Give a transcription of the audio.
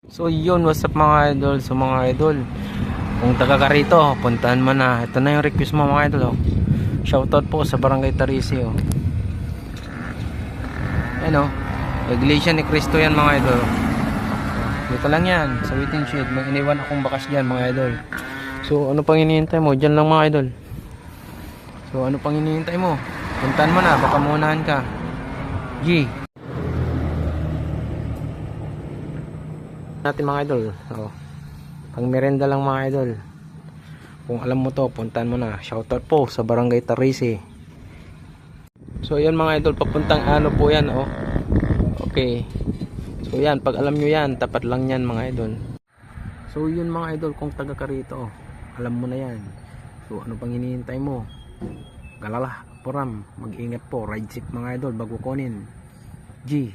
So yun, what's up mga idol? So mga idol, kung taga ka rito, puntahan mo na. Ito na yung request mo mga idol, oh. Shoutout po sa Barangay Tarisi, oh. Ayan, oh, Iglesia ni Cristo yan mga idol. Dito lang yan, sa waiting shed. May iniwan akong bakas dyan mga idol. So ano pang hinihintay mo? Dyan lang mga idol. So ano pang hinihintay mo? Puntahan mo na, baka muunahan ka. G natin mga idol, oh, pang merenda lang mga idol. Kung alam mo to, puntahan mo na. Shoutout po sa Barangay Tarisi. So yan mga idol, papuntang ano po yan, oh. Okay, so yan, pag alam nyo yan, tapat lang yan mga idol. So yun mga idol, kung taga ka rito, alam mo na yan. So ano pang hinihintay mo? Galala, puram, mag ingat po, ride safe mga idol bago kunin. G